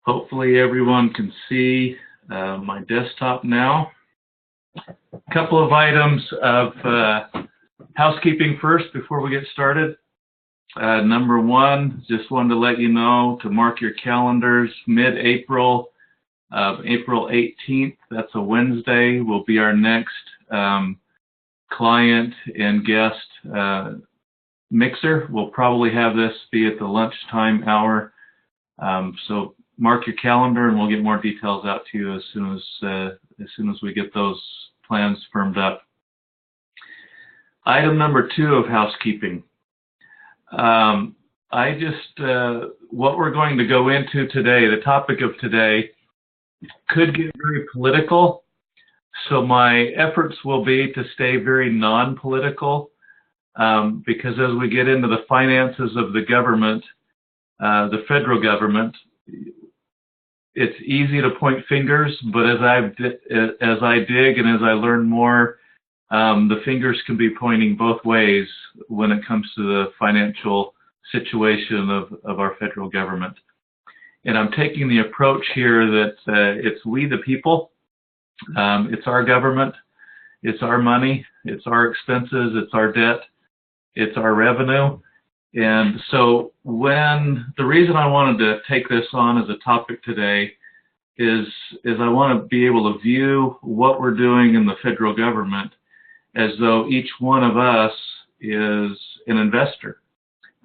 Hopefully everyone can see my desktop now. A couple of items of housekeeping first before we get started. Number one, just wanted to let you know to mark your calendars. Mid-April, April 18th, that's a Wednesday, will be our next client and guest mixer. We'll probably have this be at the lunchtime hour. So mark your calendar and we'll get more details out to you as soon as we get those plans firmed up. Item number two of housekeeping. What we're going to go into today, the topic of today, could get very political. So my efforts will be to stay very non-political because as we get into the finances of the government, the federal government, it's easy to point fingers, but as I dig and as I learn more, the fingers can be pointing both ways when it comes to the financial situation of our federal government. And I'm taking the approach here that it's we the people, it's our government, it's our money, it's our expenses, it's our debt, it's our revenue. And so the reason I wanted to take this on as a topic today is I want to be able to view what we're doing in the federal government as though each one of us is an investor.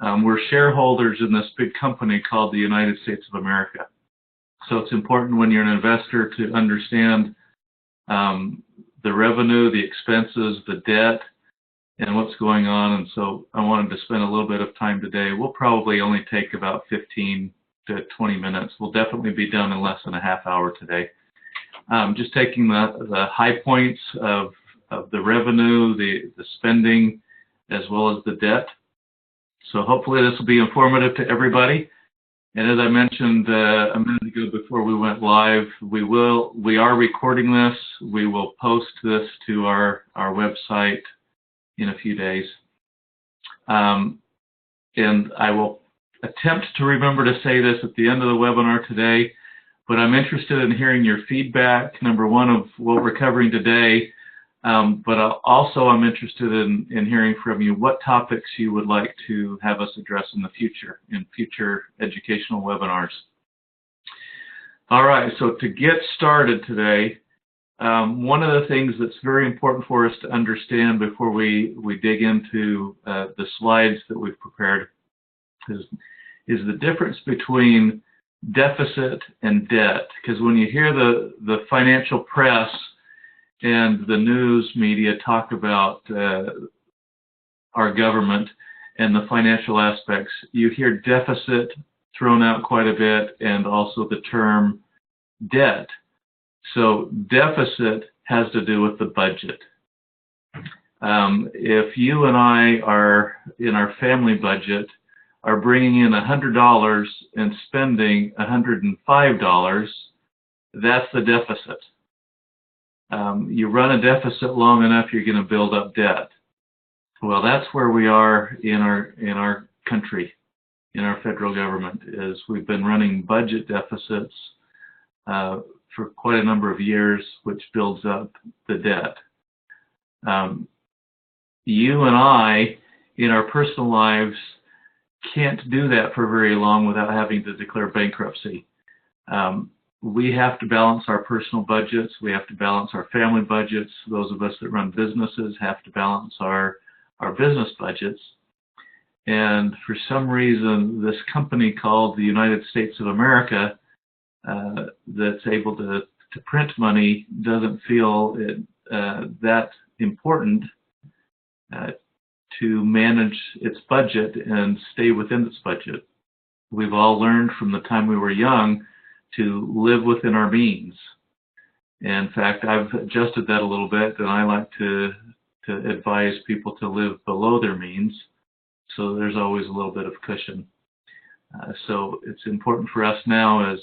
We're shareholders in this big company called the United States of America. So it's important when you're an investor to understand the revenue, the expenses, the debt, and what's going on. And so I wanted to spend a little bit of time today. We'll probably only take about 15 to 20 minutes. We'll definitely be done in less than a half hour today. Just taking the high points of the revenue, the spending, as well as the debt. So hopefully this will be informative to everybody. And as I mentioned a minute ago before we went live, we are recording this. We will post this to our website in a few days. And I will attempt to remember to say this at the end of the webinar today, but I'm interested in hearing your feedback, number one, of what we're covering today, but also I'm interested in hearing from you what topics you would like to have us address in future educational webinars. All right, so to get started today, one of the things that's very important for us to understand before we dig into the slides that we've prepared is the difference between deficit and debt. Because when you hear the financial press and the news media talk about our government and the financial aspects, you hear deficit thrown out quite a bit and also the term debt. So deficit has to do with the budget. If you and I are in our family budget are bringing in $100 and spending $105, that's the deficit. You run a deficit long enough, you're going to build up debt. Well, that's where we are in our country, in our federal government, is we've been running budget deficits for quite a number of years, which builds up the debt. You and I, in our personal lives, can't do that for very long without having to declare bankruptcy. We have to balance our personal budgets. We have to balance our family budgets. Those of us that run businesses have to balance our business budgets. And for some reason, this company called the United States of America that's able to print money doesn't feel that important to manage its budget and stay within its budget. We've all learned from the time we were young to live within our means. And in fact, I've adjusted that a little bit, and I like to advise people to live below their means, so there's always a little bit of cushion. So it's important for us now as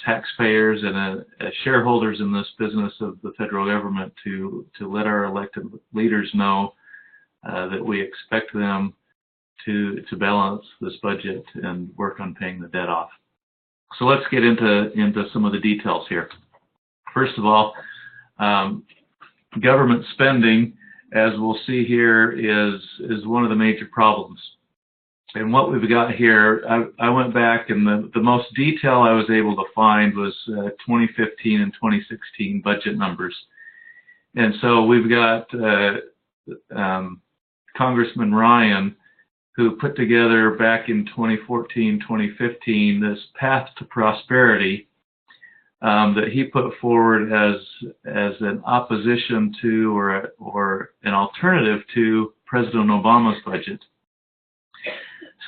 taxpayers and as shareholders in this business of the federal government to let our elected leaders know that we expect them to balance this budget and work on paying the debt off. So let's get into some of the details here. First of all, government spending, as we'll see here, is one of the major problems. And what we've got here, I went back, and the most detail I was able to find was 2015 and 2016 budget numbers. And so we've got Congressman Ryan, who put together back in 2014, 2015, this path to prosperity that he put forward as an opposition to or an alternative to President Obama's budget.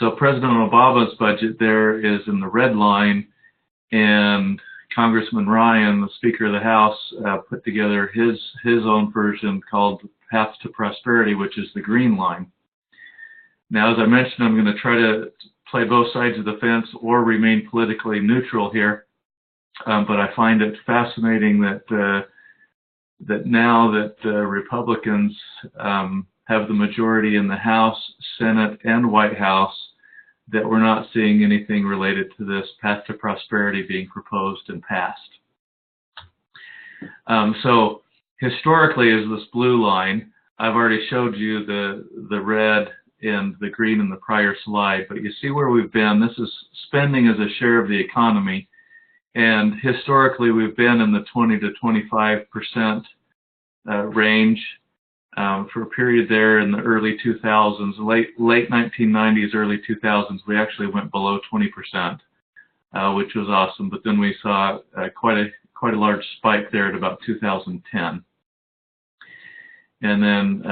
So President Obama's budget there is in the red line, and Congressman Ryan, the Speaker of the House, put together his own version called Path to Prosperity, which is the green line. Now, as I mentioned, I'm going to try to play both sides of the fence or remain politically neutral here, but I find it fascinating that now that Republicans have the majority in the House, Senate, and White House, that we're not seeing anything related to this Path to Prosperity being proposed and passed. So historically is this blue line. I've already showed you the red and the green in the prior slide, but you see where we've been. This is spending as a share of the economy, and historically we've been in the 20 to 25% range for a period there in the early 2000s, late 1990s, early 2000s. We actually went below 20%, which was awesome. But then we saw quite a large spike there at about 2010. And then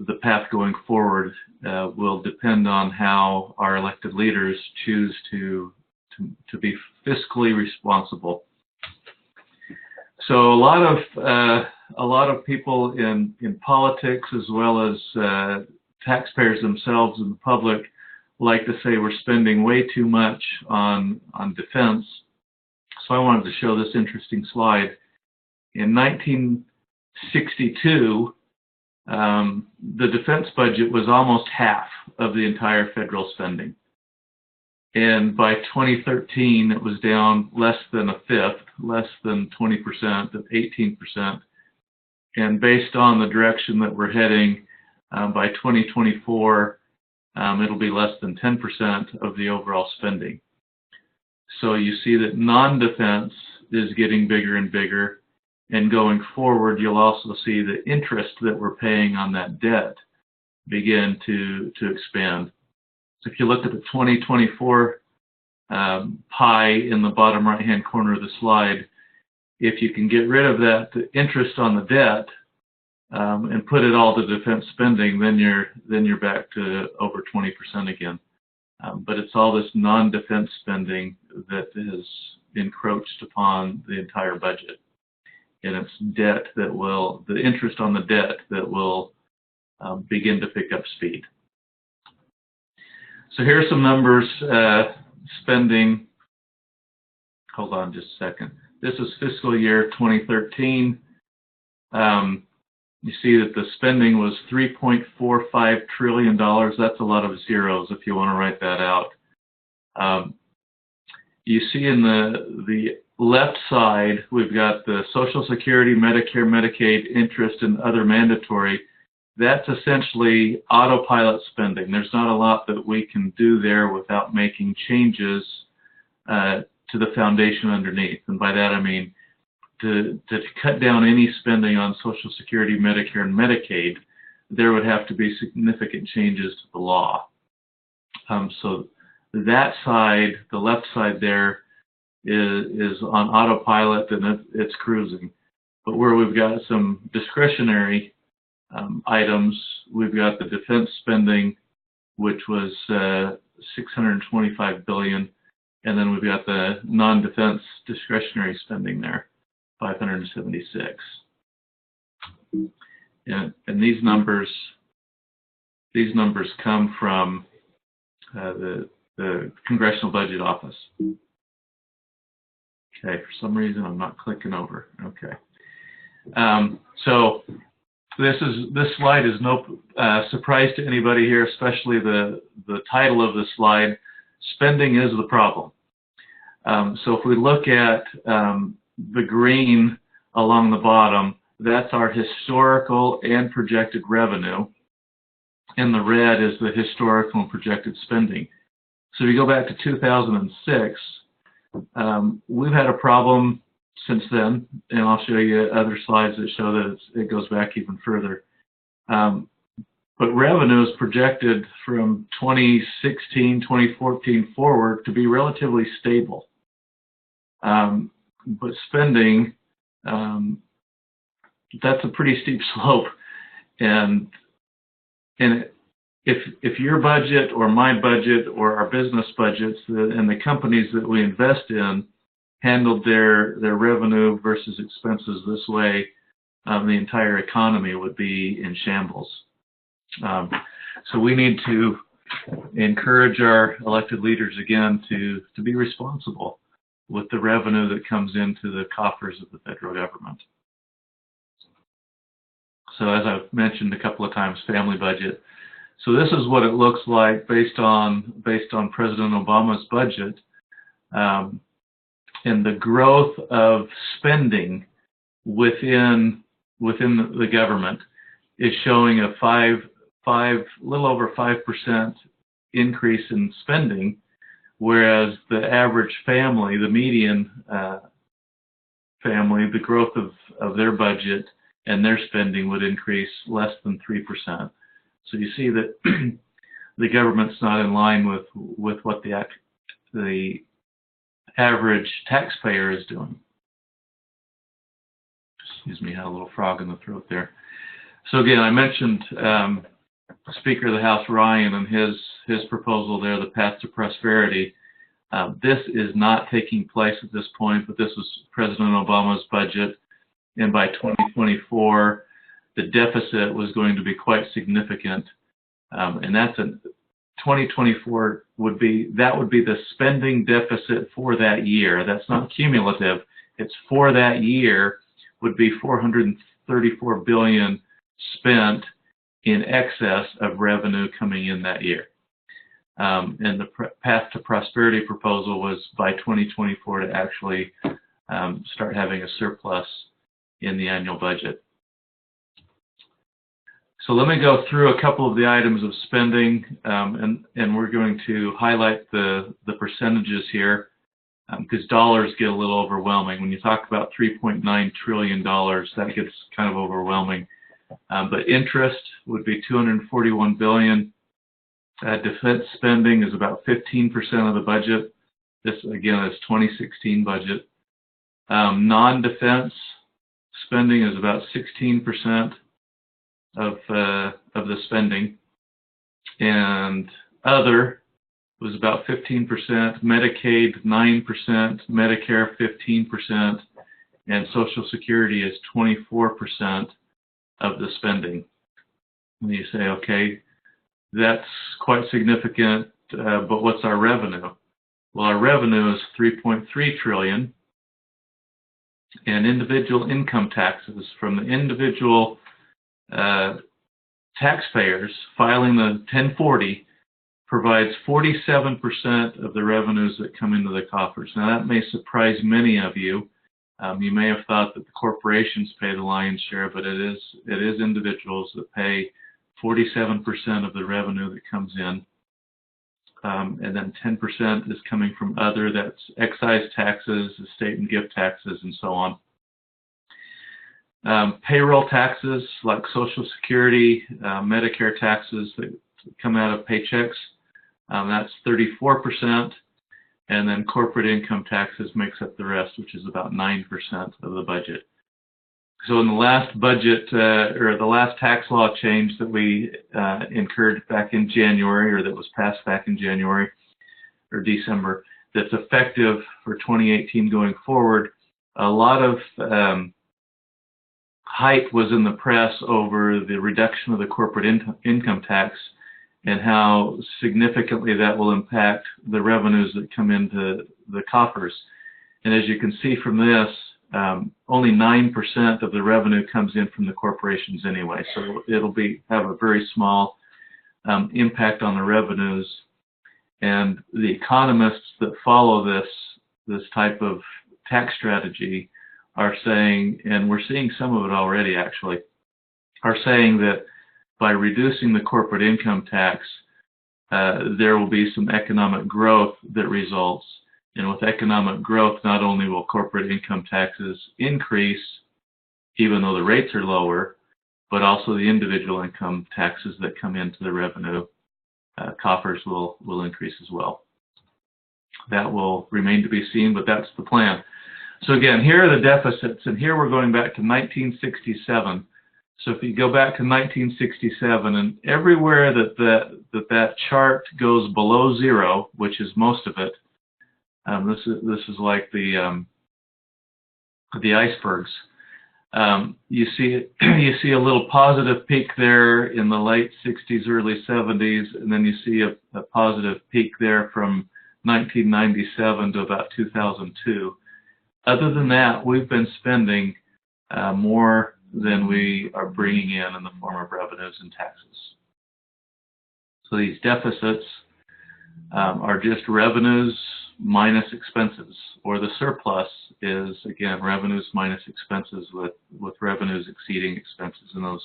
the path going forward will depend on how our elected leaders choose to be fiscally responsible. So a lot of people in politics, as well as taxpayers themselves and the public, like to say we're spending way too much on defense. So I wanted to show this interesting slide. In 1962, the defense budget was almost half of the entire federal spending. And by 2013, it was down less than a fifth, less than 20%, of 18%. And based on the direction that we're heading, by 2024, it'll be less than 10% of the overall spending. So you see that non-defense is getting bigger and bigger. And going forward, you'll also see the interest that we're paying on that debt begin to expand. So if you look at the 2024 pie in the bottom right-hand corner of the slide, if you can get rid of that interest on the debt and put it all to defense spending, then you're back to over 20% again. But it's all this non-defense spending that has encroached upon the entire budget. And it's debt that will, the interest on the debt that will begin to pick up speed. So here's some numbers, spending. Hold on just a second. This is fiscal year 2013. You see that the spending was $3.45 trillion. That's a lot of zeros if you want to write that out. You see in the left side, we've got the Social Security, Medicare, Medicaid, interest, and other mandatory. That's essentially autopilot spending. There's not a lot that we can do there without making changes to the foundation underneath. And by that I mean to cut down any spending on Social Security, Medicare, and Medicaid, there would have to be significant changes to the law. So that side, the left side there, is on autopilot, and it's cruising. But where we've got some discretionary items, we've got the defense spending, which was $625 billion, and then we've got the non-defense discretionary spending there, $576. And these numbers come from the Congressional Budget Office. Okay, for some reason I'm not clicking over. Okay, so this slide is no surprise to anybody here, especially the title of the slide. Spending is the problem. So if we look at the green along the bottom, that's our historical and projected revenue, and the red is the historical and projected spending. So if you go back to 2006, we've had a problem since then, and I'll show you other slides that show that it goes back even further. But revenue is projected from 2016, 2014 forward to be relatively stable. But spending, that's a pretty steep slope. And if your budget or my budget or our business budgets and the companies that we invest in handled their revenue versus expenses this way, the entire economy would be in shambles. So we need to encourage our elected leaders again to be responsible with the revenue that comes into the coffers of the federal government. So as I've mentioned a couple of times, family budget. So this is what it looks like based on President Obama's budget, and the growth of spending within the government is showing a little over 5% increase in spending, whereas the average family, the median family, the growth of their budget and their spending would increase less than 3%. So you see that the government's not in line with what the average taxpayer is doing. Excuse me, had a little frog in the throat there. So again, I mentioned Speaker of the House Ryan and his proposal there, the path to prosperity. This is not taking place at this point, but this was President Obama's budget, and by 2024, the deficit was going to be quite significant, and that's 2024 would be the spending deficit for that year. That's not cumulative. It's for that year would be $434 billion spent in excess of revenue coming in that year. And the path to prosperity proposal was by 2024 to actually start having a surplus in the annual budget. So let me go through a couple of the items of spending, and we're going to highlight the percentages here, because dollars get a little overwhelming. When you talk about $3.9 trillion, that gets kind of overwhelming. But interest would be $241 billion. Defense spending is about 15% of the budget. This, again, is 2016 budget. Non-defense spending is about 16% of the spending, and other was about 15%, Medicaid 9%, Medicare 15%, and Social Security is 24% of the spending. And you say, okay, that's quite significant, but what's our revenue? Well, our revenue is $3.3 trillion, and individual income taxes from the individual taxpayers filing the 1040 provides 47% of the revenues that come into the coffers. Now that may surprise many of you. You may have thought that the corporations pay the lion's share, but it is individuals that pay 47% of the revenue that comes in. And then 10% is coming from other, that's excise taxes, estate and gift taxes, and so on. Payroll taxes like Social Security, Medicare taxes that come out of paychecks, that's 34%, and then corporate income taxes makes up the rest, which is about 9% of the budget. So in the last budget, or the last tax law change that we incurred back in January, or that was passed back in January or December, that's effective for 2018 going forward, a lot of hype was in the press over the reduction of the corporate income tax and how significantly that will impact the revenues that come into the coffers. And as you can see from this, only 9% of the revenue comes in from the corporations anyway, so it'll have a very small impact on the revenues. And the economists that follow this type of tax strategy are saying, and we're seeing some of it already actually, are saying that by reducing the corporate income tax, there will be some economic growth that results. And with economic growth, not only will corporate income taxes increase, even though the rates are lower, but also the individual income taxes that come into the revenue coffers will increase as well. That will remain to be seen, but that's the plan. So again, here are the deficits, and here we're going back to 1967. So if you go back to 1967, and everywhere that chart goes below zero, which is most of it, this is like the icebergs. You see a little positive peak there in the late 60s, early 70s, and then you see a positive peak there from 1997 to about 2002. Other than that, we've been spending more than we are bringing in the form of revenues and taxes. So these deficits are just revenues minus expenses, or the surplus is, again, revenues minus expenses, with revenues exceeding expenses in those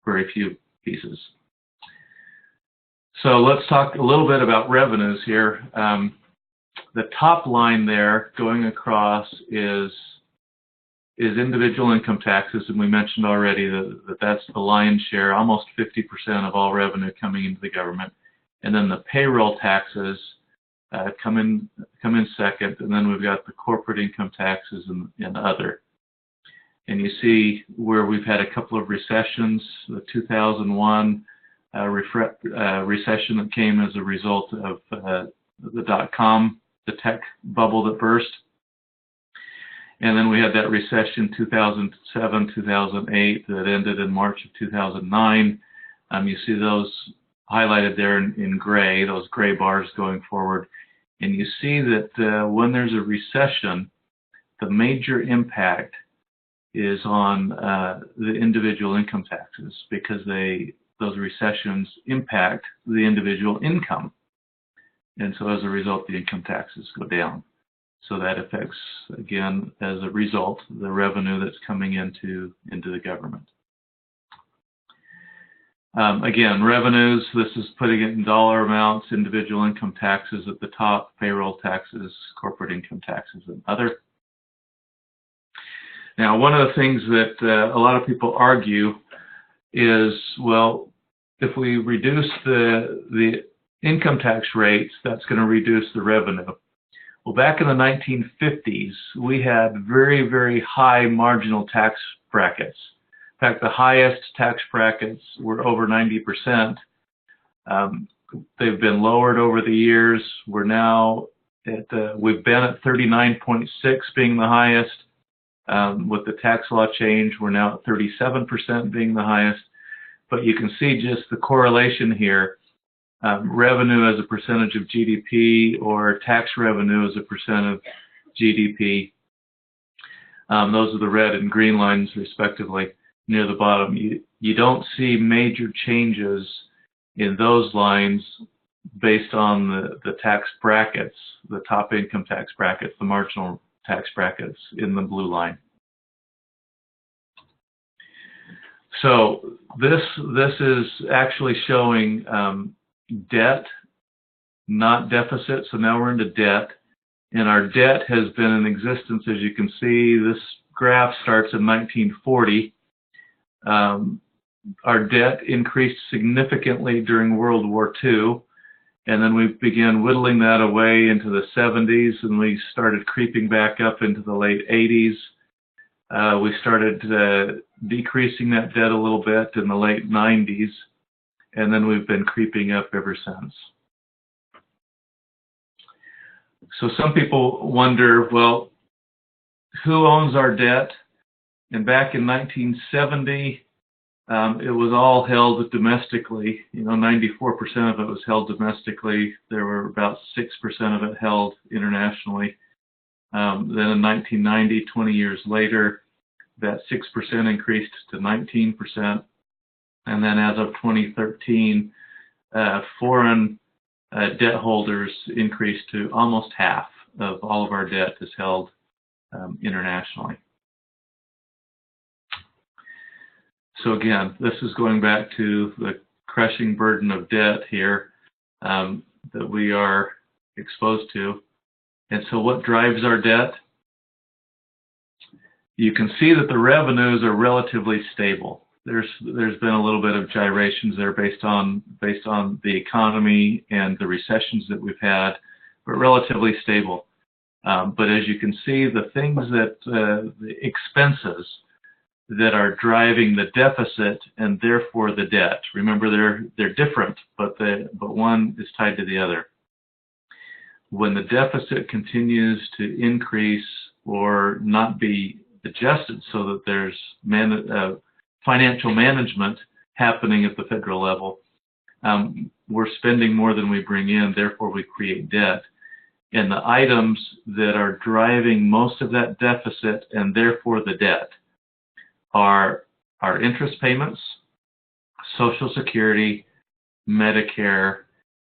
very few pieces. So let's talk a little bit about revenues here. The top line there going across is individual income taxes, and we mentioned already that that's the lion's share, almost 50% of all revenue coming into the government. And then the payroll taxes come in second, and then we've got the corporate income taxes and other. And you see where we've had a couple of recessions, the 2001 recession that came as a result of the dot-com, the tech bubble that burst. And then we had that recession 2007, 2008 that ended in March of 2009. You see those highlighted there in gray, those gray bars going forward. And you see that when there's a recession, the major impact is on the individual income taxes, because those recessions impact the individual income. And so as a result, the income taxes go down. So that affects, again, as a result, the revenue that's coming into the government. Again, revenues, this is putting it in dollar amounts, individual income taxes at the top, payroll taxes, corporate income taxes, and other. Now, one of the things that a lot of people argue is, well, if we reduce the income tax rates, that's going to reduce the revenue. Well, back in the 1950s, we had very, very high marginal tax brackets. In fact, the highest tax brackets were over 90%. They've been lowered over the years. We're now we've been at 39.6 being the highest. With the tax law change, we're now at 37% being the highest. But you can see just the correlation here. Revenue as a percentage of GDP, or tax revenue as a percent of GDP. Those are the red and green lines, respectively, near the bottom. You don't see major changes in those lines based on the tax brackets, the top income tax brackets, the marginal tax brackets in the blue line. So this is actually showing debt, not deficit. So now we're into debt, and our debt has been in existence. As you can see, this graph starts in 1940. Our debt increased significantly during World War II, and then we began whittling that away into the 70s, and we started creeping back up into the late 80s. We started decreasing that debt a little bit in the late 90s, and then we've been creeping up ever since. So some people wonder, well, who owns our debt? And back in 1970, it was all held domestically. 94% of it was held domestically. There were about 6% of it held internationally. Then in 1990, 20 years later, that 6% increased to 19%. And then as of 2013, foreign debt holders increased to almost half of all of our debt is held internationally. So again, this is going back to the crushing burden of debt here that we are exposed to. And so what drives our debt? You can see that the revenues are relatively stable. There's been a little bit of gyrations there based on the economy and the recessions that we've had, but relatively stable. But as you can see, the things that the expenses that are driving the deficit and therefore the debt. Remember, they're different, but one is tied to the other. When the deficit continues to increase or not be adjusted so that there's financial management happening at the federal level, we're spending more than we bring in, therefore we create debt. And the items that are driving most of that deficit and therefore the debt are our interest payments, Social Security, Medicare,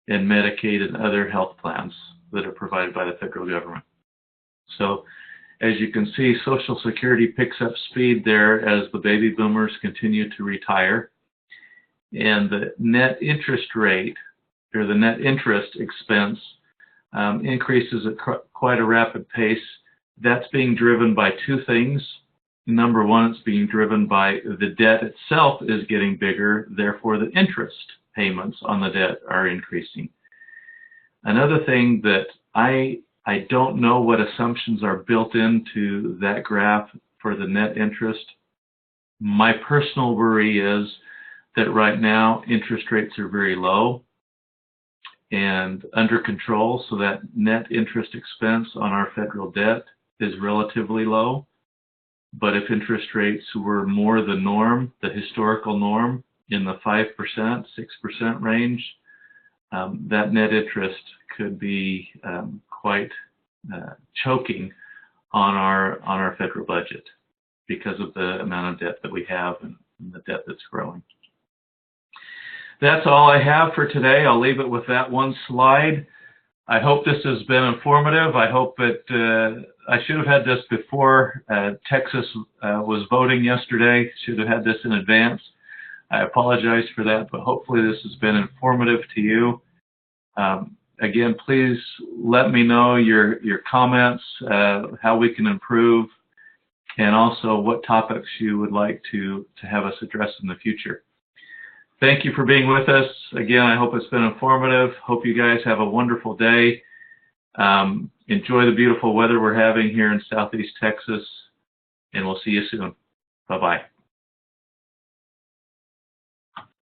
and Medicaid and other health plans that are provided by the federal government. So as you can see, Social Security picks up speed there as the baby boomers continue to retire. And the net interest rate, or the net interest expense, increases at quite a rapid pace. That's being driven by two things. Number one, it's being driven by the debt itself is getting bigger, therefore the interest payments on the debt are increasing. Another thing that I don't know what assumptions are built into that graph for the net interest. My personal worry is that right now interest rates are very low and under control, so that net interest expense on our federal debt is relatively low. But if interest rates were more the norm, the historical norm, in the 5%, 6% range, that net interest could be quite choking on our federal budget because of the amount of debt that we have and the debt that's growing. That's all I have for today. I'll leave it with that one slide. I hope this has been informative. I hope that I should have had this before Texas was voting yesterday. Should have had this in advance. I apologize for that, but hopefully this has been informative to you. Again, please let me know your comments, how we can improve, and also what topics you would like to have us address in the future. Thank you for being with us. Again, I hope it's been informative. Hope you guys have a wonderful day. Enjoy the beautiful weather we're having here in Southeast Texas, and we'll see you soon. Bye-bye.